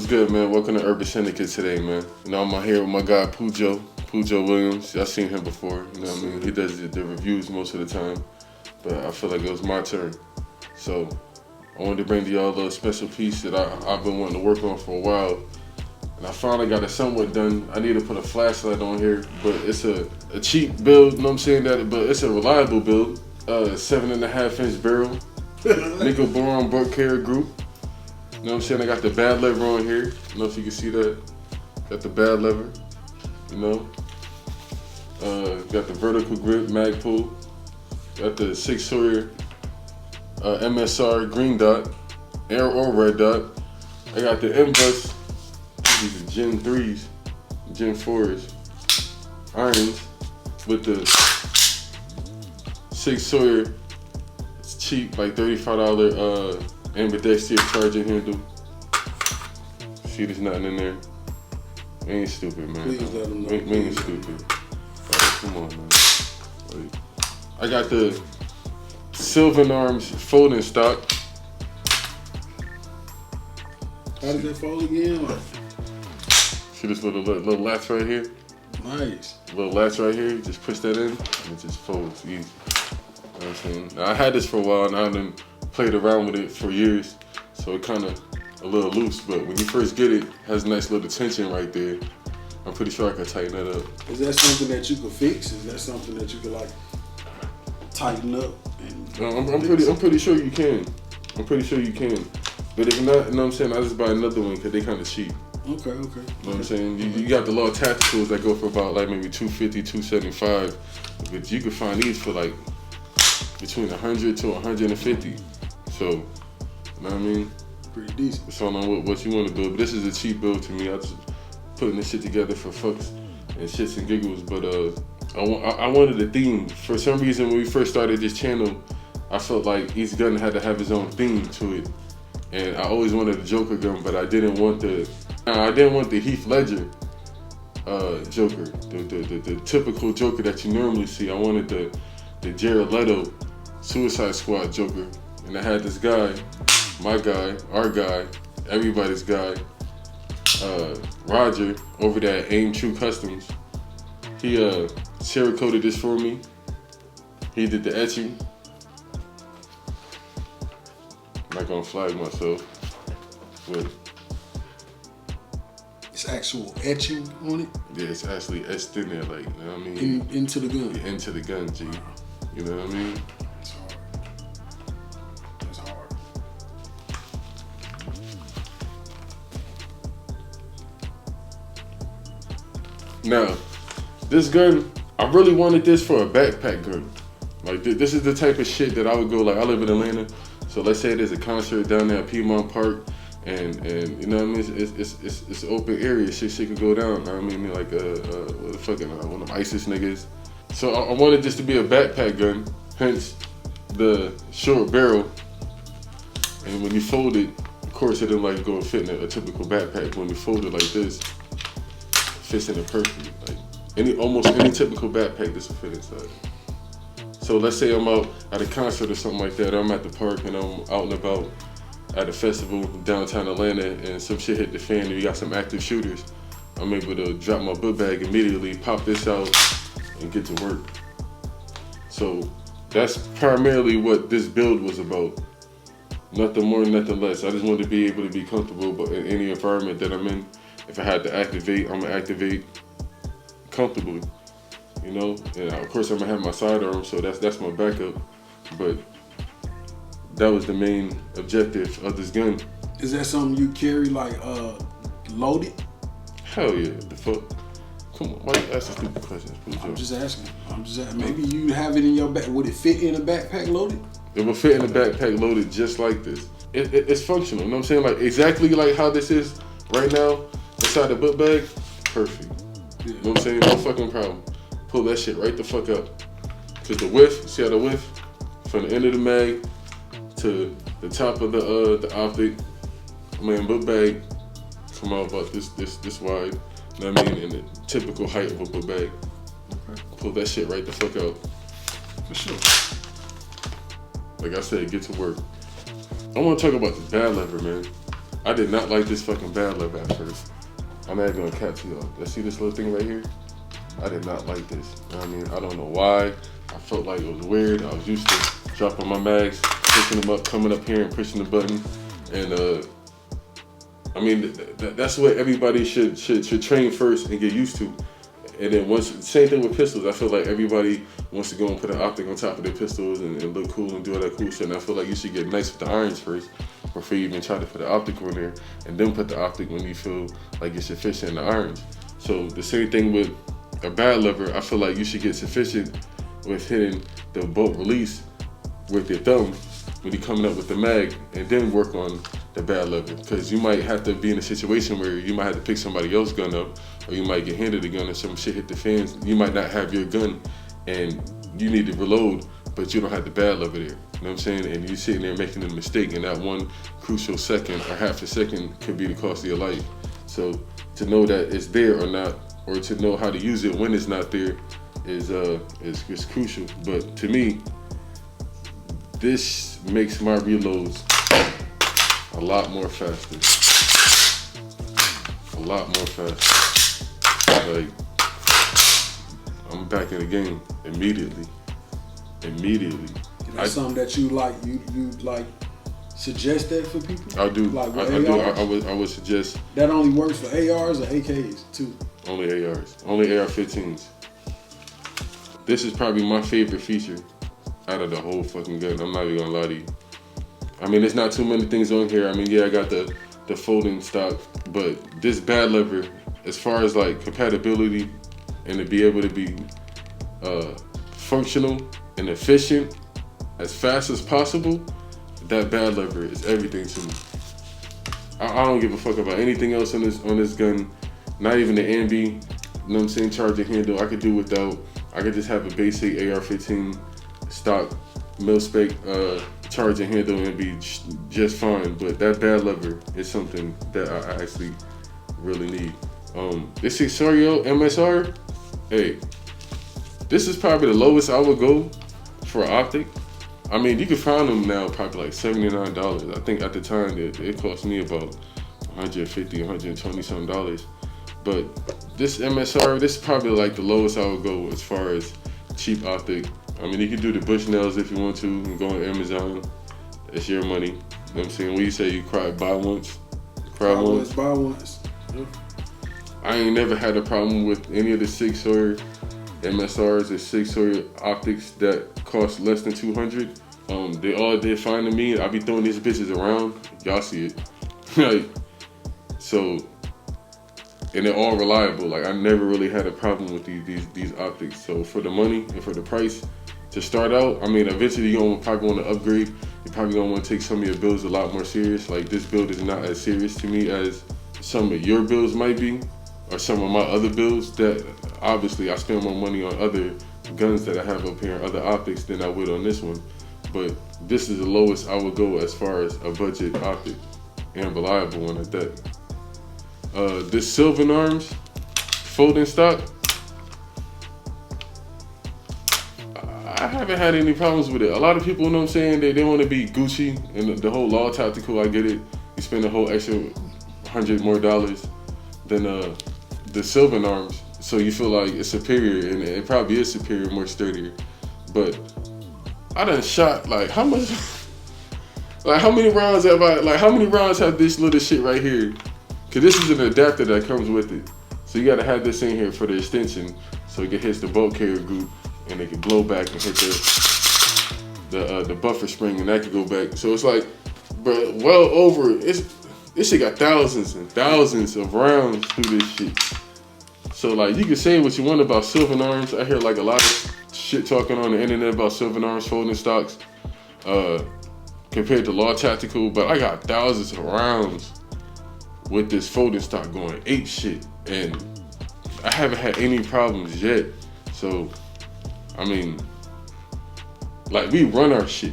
What's good, man? Welcome to Urban Syndicate today, man. You know, I'm out here with my guy Pujo Williams. Y'all seen him before, you know what I mean? He does the reviews most of the time, but I feel like it was my turn. So I wanted to bring to y'all a little special piece that I've been wanting to work on for a while. And I finally got it somewhat done. I need to put a flashlight on here, but it's a cheap build, you know what I'm saying? But it's a reliable build. 7.5-inch barrel, nickel boron butt carrier group. You know what I'm saying? I got the bad lever on here. I don't know if you can see that. Got the bad lever, you know. Got the vertical grip mag pull. Got the 6 Sawyer MSR green dot, or red dot. I got the M-Bus. These are Gen 3s, Gen 4s, irons with the 6 Sawyer. It's cheap, like $35 ambidextrous charging handle. See, there's nothing in there. We ain't stupid, man. Please let them know. We ain't stupid. Right, come on, man. Right. I got the Sylvan Arms folding stock. How does that fold again? See this little latch right here? Nice. Little latch right here. You just push that in, and it just folds easy. You know what I'm saying? Now, I had this for a while, and I done played around with it for years, so it kind of a little loose. But when you first get it, it has a nice little tension right there. I'm pretty sure I could tighten that up. Is that something that you could fix? Is that something that you could like tighten up? I'm pretty sure you can. I'm pretty sure you can. But if not, you know what I'm saying, I just buy another one because they kind of cheap. Okay. You know what I'm saying? You got the little tacticals that go for about like maybe $250, $275, but you can find these for like between $100 to $150. So, you know what I mean? Pretty decent. It's all on what you want to build. But this is a cheap build to me. I just putting this shit together for fucks and shits and giggles. But I wanted a theme. For some reason, when we first started this channel, I felt like each gun had to have his own theme to it. And I always wanted a Joker gun, but I didn't want the Heath Ledger Joker, the typical Joker that you normally see. I wanted the Jared Leto Suicide Squad Joker. And I had this guy, my guy, our guy, everybody's guy, Roger, over there at Aim True Customs. He Cerakoted this for me. He did the etching. I'm not gonna flag myself, but it's actual etching on it? Yeah, it's actually etched in there, like, you know what I mean? Into the gun? Yeah, into the gun, G. You know what I mean? It's hard. It's hard. Now, this gun, I really wanted this for a backpack gun. Like, this is the type of shit that I would go, like, I live in Atlanta, so let's say there's a concert down there at Piedmont Park, and you know what I mean, it's an open area, shit could go down, you know what I mean, like, what the fucking, one of them ISIS niggas. So I wanted this to be a backpack gun, hence the short barrel, and when you fold it, of course it didn't like go and fit in a typical backpack. When you fold it like this, it fits in it perfectly. Like almost any typical backpack, this will fit inside. So let's say I'm out at a concert or something like that, or I'm at the park and I'm out and about at a festival downtown Atlanta and some shit hit the fan and you got some active shooters. I'm able to drop my book bag immediately, pop this out, and get to work. So that's primarily what this build was about. Nothing more, nothing less. I just wanted to be able to be comfortable but in any environment that I'm in. If I had to activate, I'm gonna activate comfortably. You know, and of course I'm gonna have my sidearm, so that's my backup. But that was the main objective of this gun. Is that something you carry like loaded? Hell yeah, the fuck. Come on, why you asking stupid questions, please? I'm just asking. Maybe you have it in your back. Would it fit in a backpack loaded? It will fit in a backpack loaded just like this. It's functional, you know what I'm saying? Like exactly like how this is right now inside the book bag, perfect. Yeah. You know what I'm saying? No fucking problem. Pull that shit right the fuck up. Cause the width, see how the width from the end of the mag to the top of the optic, book bag come out about this wide. You know what I mean? In the typical height of a book bag. Okay. Pull that shit right the fuck out. For sure. Like I said, get to work. I want to talk about the bad lever, man. I did not like this fucking bad leather at first. I'm not even gonna cap to y'all. You see this little thing right here? I did not like this. You know what I mean? I don't know why. I felt like it was weird. I was used to dropping my mags, pushing them up, coming up here and pushing the button. And I mean, that's what everybody should train first and get used to. And then once, same thing with pistols. I feel like everybody wants to go and put an optic on top of their pistols and look cool and do all that cool shit. And I feel like you should get nice with the irons first before you even try to put the optic on there, and then put the optic when you feel like you're sufficient in the irons. So the same thing with a bad lever. I feel like you should get sufficient with hitting the bolt release with your thumb when you're coming up with the mag, and then work on the bad lever. Because you might have to be in a situation where you might have to pick somebody else's gun up, or you might get handed a gun and some shit hit the fans. You might not have your gun and you need to reload, but you don't have the bad lever there. You know what I'm saying? And you're sitting there making a mistake, and that one crucial second or half a second could be the cost of your life. So to know that it's there or not, or to know how to use it when it's not there is crucial. But to me, this makes my reloads a lot more faster. A lot more faster. Like, I'm back in the game immediately. That's something that you like, you like suggest that for people? I do. Like I do. I would suggest. That only works for ARs or AKs too? Only ARs. Only AR-15s. This is probably my favorite feature out of the whole fucking gun. I'm not even gonna lie to you. I mean, there's not too many things on here. I mean, yeah, I got the folding stock, but this bad lever, as far as like compatibility and to be able to be functional and efficient as fast as possible, that bad lever is everything to me. I don't give a fuck about anything else on this gun, not even the ambi, you know what I'm saying, charging handle. I could do without. I could just have a basic AR-15 stock mil-spec charging handle and be just fine. But that bad lever is something that I actually really need. This Xerio MSR, hey, this is probably the lowest I would go for an optic. I mean, you can find them now probably like $79. I think at the time it cost me about $150, $120 something. But this MSR, this is probably like the lowest I would go as far as cheap optic. I mean, you can do the Bushnells if you want to and go on Amazon. It's your money. You know what I'm saying? When you say you buy once, cry once. Buy once. Yep. I ain't never had a problem with any of the Sig Sauer MSRs or Sig Sauer optics that cost less than $200. They all did fine to me. I be throwing these bitches around. Y'all see it. Like, so, and they're all reliable. Like, I never really had a problem with these optics. So for the money and for the price, to start out, I mean, eventually you're gonna probably want to upgrade. You're probably gonna want to take some of your builds a lot more serious. Like, this build is not as serious to me as some of your builds might be, or some of my other builds that obviously I spend more money on other guns that I have up here, other optics, than I would on this one. But this is the lowest I would go as far as a budget optic, and reliable one at that. This Sylvan Arms folding stock, I haven't had any problems with it. A lot of people, you know what I'm saying, they want to be Gucci, and the whole law tactical, I get it. You spend a whole extra $100 more than the Sylvan Arms, so you feel like it's superior, and it probably is superior, more sturdier. But I done shot like how much, like how many rounds have this little shit right here? Cause this is an adapter that comes with it, so you gotta have this in here for the extension, so it hits the bolt carrier group, and it can blow back and hit the buffer spring, and that can go back. So it's like, bro, well over this shit got thousands and thousands of rounds through this shit. So like, you can say what you want about Sylvan Arms. I hear like a lot of shit talking on the internet about Sylvan Arms folding stocks compared to Law Tactical, but I got thousands of rounds with this folding stock going ape shit, and I haven't had any problems yet. So, I mean, like, we run our shit.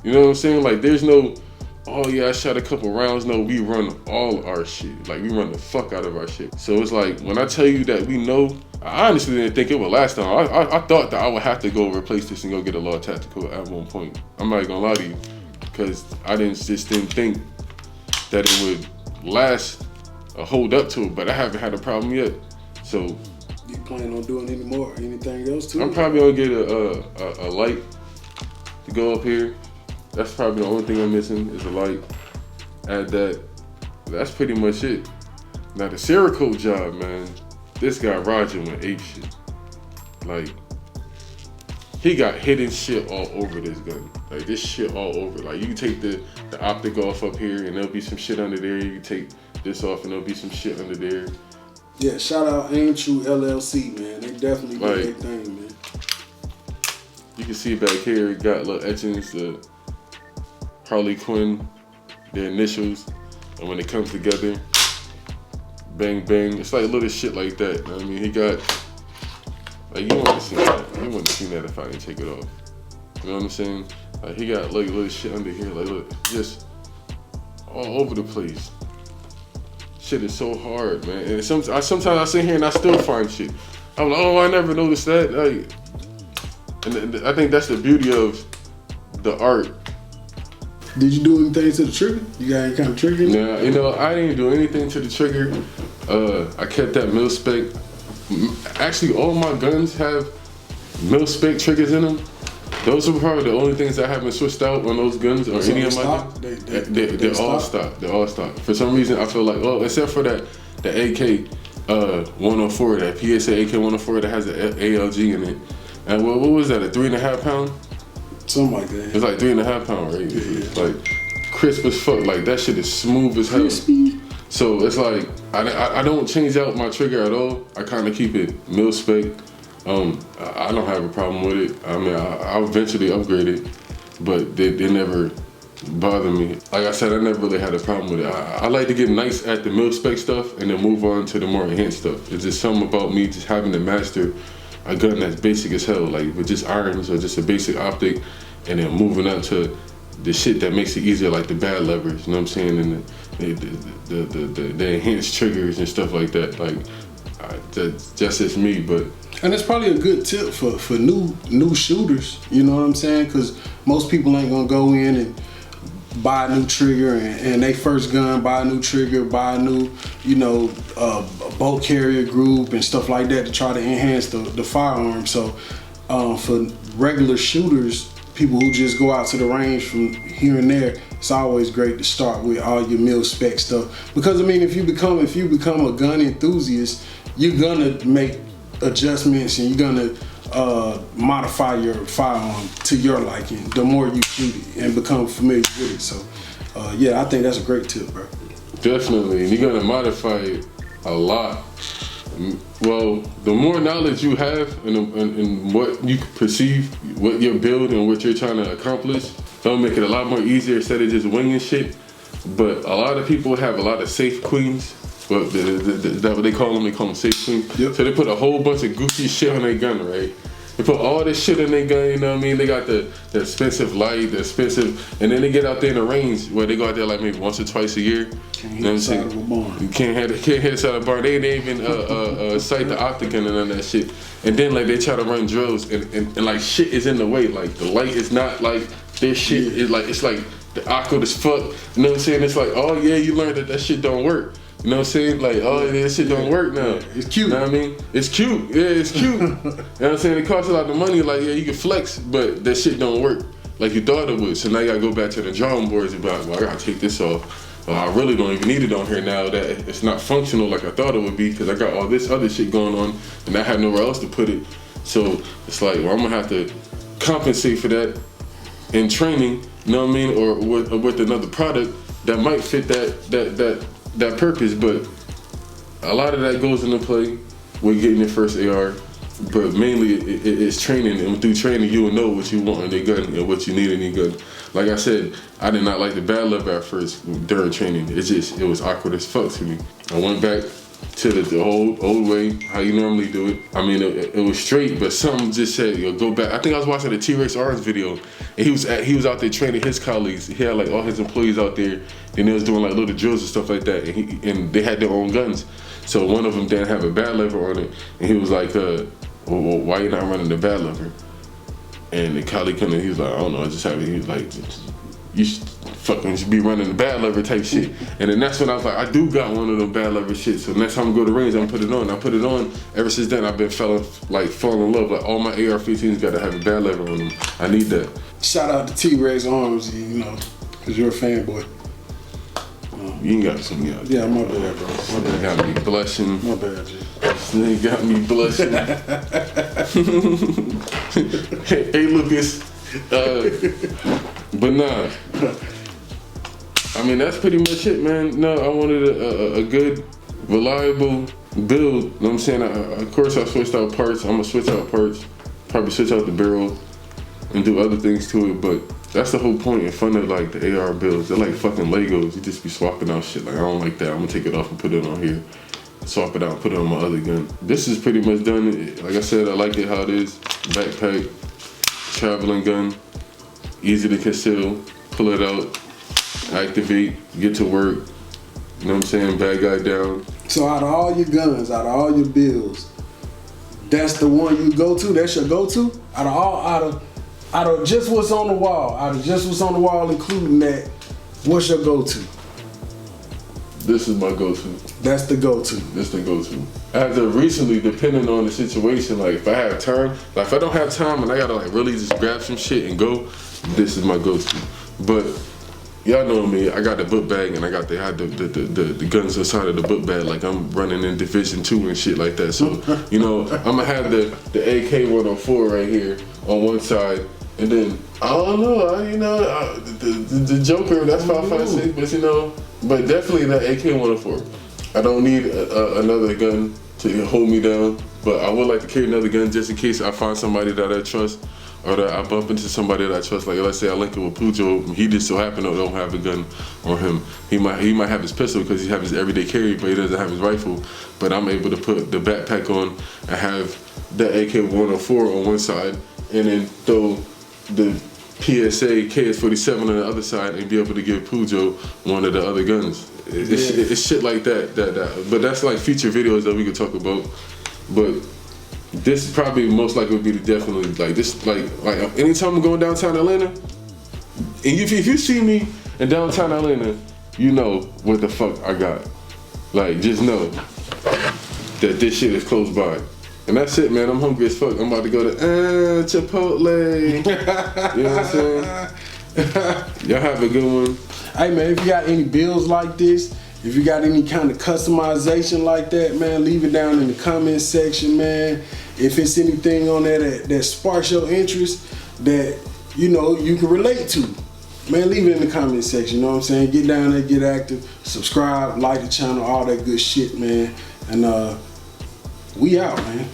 You know what I'm saying? Like, there's no, oh yeah, I shot a couple rounds. No, we run all our shit. Like, we run the fuck out of our shit. So it's like, when I tell you that we know, I honestly didn't think it would last long. I thought that I would have to go replace this and go get a Law Tactical at one point. I'm not gonna lie to you, because I didn't think that it would last or hold up to it, but I haven't had a problem yet. So You plan on doing anything else too? I'm probably gonna get a light to go up here. That's probably the only thing I'm missing is a light. Add that. That's pretty much it. Now the Cerakote job, man. This guy Roger went ape shit. Like, he got hidden shit all over this gun. Like, this shit all over. Like, you can take the optic off up here and there'll be some shit under there. You can take this off and there'll be some shit under there. Yeah, shout out Aim True LLC, man. They definitely do their thing, man. You can see back here, it got little etchings, the Harley Quinn, their initials, and when it comes together, bang, bang. It's like little shit like that. You know what I mean? He got, like, you wouldn't have seen that. You wouldn't have seen that if I didn't take it off. You know what I'm saying? Like, he got like little shit under here, like, look, just all over the place. Shit is so hard, man. And sometimes I sit here and I still find shit. I'm like, oh, I never noticed that. Like, and I think that's the beauty of the art. Did you do anything to the trigger? You got any kind of trigger? Nah, you know, I didn't do anything to the trigger. I kept that mil-spec. Actually, all my guns have mil-spec triggers in them. Those are probably the only things I haven't switched out on those guns or any of my guns. They're all stock. They're all stock. For some reason, I feel like, oh, except for the AK 104, that PSA AK 104 that has the ALG in it. And what was that? A 3.5 pound? Something like that. It's like 3.5 pound, right? Yeah. It's like crisp as fuck. Like, that shit is smooth as hell. Crispy. So it's like I don't change out my trigger at all. I kind of keep it mil-spec. I don't have a problem with it. I mean, I'll eventually upgrade it, but they never bother me. Like I said, I never really had a problem with it. I like to get nice at the mil-spec stuff and then move on to the more enhanced stuff. It's just something about me just having to master a gun that's basic as hell, like with just irons or just a basic optic, and then moving up to the shit that makes it easier, like the bad levers, you know what I'm saying, and the enhanced triggers and stuff like that. Like, that's just me, but. And it's probably a good tip for new shooters, you know what I'm saying? Because most people ain't gonna go in and buy a new trigger and they first gun, buy a new trigger, buy a new, you know, bolt carrier group and stuff like that to try to enhance the firearm. So for regular shooters, people who just go out to the range from here and there, it's always great to start with all your mil-spec stuff. Because I mean, if you become a gun enthusiast, you're gonna make adjustments and you're gonna modify your firearm to your liking the more you shoot it and become familiar with it. So yeah, I think that's a great tip, bro. Definitely, and you're gonna modify it a lot. Well, the more knowledge you have and what you perceive, what your build and what you're trying to accomplish, that'll make it a lot more easier instead of just winging shit. But a lot of people have a lot of safe queens. But that's what they call them. They call them safe queens. Yep. So they put a whole bunch of goofy shit on their gun, right? They put all this shit in their gun, you know what I mean? They got the expensive light, the expensive, and then they get out there in the range where they go out there like maybe once or twice a year. Can't you know what I'm saying? You can't hit the side of a barn. They didn't even sight the octagon and none of that shit. And then like they try to run drills and like shit is in the way. Like the light is not like this shit is like, it's like the awkward as fuck. You know what I'm saying? It's like, oh yeah, you learned that shit don't work. You know what I'm saying? Like, oh, this shit don't work now. It's cute. You know what I mean? It's cute. Yeah, it's cute. You know what I'm saying? It costs a lot of money. Like, yeah, you can flex, but that shit don't work like you thought it would. So now you gotta go back to the drawing boards about, well, I gotta take this off. Well, I really don't even need it on here now that it's not functional like I thought it would be because I got all this other shit going on and I had nowhere else to put it. So it's like, well, I'm gonna have to compensate for that in training, you know what I mean? Or with another product that might fit that purpose, but a lot of that goes into play with getting your first AR, but mainly it's training, and through training you will know what you want in your gun and what you need in your gun. Like I said, I did not like the bad lever at first during training. It was awkward as fuck to me. I went back to the old way, how you normally do it. I mean, it was straight, but something just said, yo, go back. I think I was watching the T-Rex Orange video, and he was out there training his colleagues. He had like all his employees out there, and they was doing like little drills and stuff like that, and they had their own guns. So one of them didn't have a bad lever on it, and he was like, well, why you not running the bad lever? And the colleague he was like, I don't know, I just have it. He was like, you fucking be running the bad lever type shit. And then that's when I was like, I do got one of them bad lever shit. So next time I go to the range, I'm gonna put it on. I put it on. Ever since then, I've been falling in love. Like all my AR-15s gotta have a bad lever on them. I need that. Shout out to T-Rex Arms, you know, cause you're a fanboy. You ain't got some, yeah. Yeah, my bad, bro. My bad. Got me blushing. My bad, G. They got me blushing. Hey, Lucas. But nah. I mean, that's pretty much it, man. No, I wanted a good, reliable build. You know what I'm saying? Of course, I switched out parts. I'm gonna switch out parts. Probably switch out the barrel and do other things to it. But that's the whole point and fun of like the AR builds. They're like fucking Legos. You just be swapping out shit. Like, I don't like that. I'm gonna take it off and put it on here. Swap it out, put it on my other gun. This is pretty much done. Like I said, I like it how it is. Backpack, traveling gun, easy to conceal, pull it out, activate, get to work. You know what I'm saying? Bad guy down. So out of all your guns, out of all your builds, that's the one you go to? That's your go-to? Out of just what's on the wall, including that, what's your go-to? This is my go-to. That's the go-to. This the go-to. As of recently, depending on the situation, like if I have time, like if I don't have time and I gotta like really just grab some shit and go, this is my go-to. But y'all know me, I got the book bag and I had the guns inside of the book bag, like I'm running in Division 2 and shit like that. So, you know, I'm gonna have the AK-104 right here on one side, and then I don't know, the Joker, that's 5.56, but you know, but definitely that AK-104. I don't need another gun to hold me down, but I would like to carry another gun just in case I find somebody that I trust, or that I bump into somebody that I trust. Like let's say I link it with Pujo, he just so happen to don't have a gun on him. He might have his pistol because he have his everyday carry, but he doesn't have his rifle. But I'm able to put the backpack on and have the AK-104 on one side, and then throw the PSA KS-47 on the other side and be able to give Pujo one of the other guns. It's shit like that. But that's like future videos that we could talk about. But this probably most likely would be the definitely like this like anytime I'm going downtown Atlanta, and if you see me in downtown Atlanta, you know what the fuck I got. Like just know that this shit is close by. And that's it, man. I'm hungry as fuck. I'm about to go to Chipotle. You know what I'm saying? Y'all have a good one. Hey man, if you got any builds like this, if you got any kind of customization like that, man, leave it down in the comment section, man. If it's anything on there that sparks your interest, that you know you can relate to, man, leave it in the comment section. You know what I'm saying? Get down there, get active, subscribe, like the channel, all that good shit, man. And we out, man.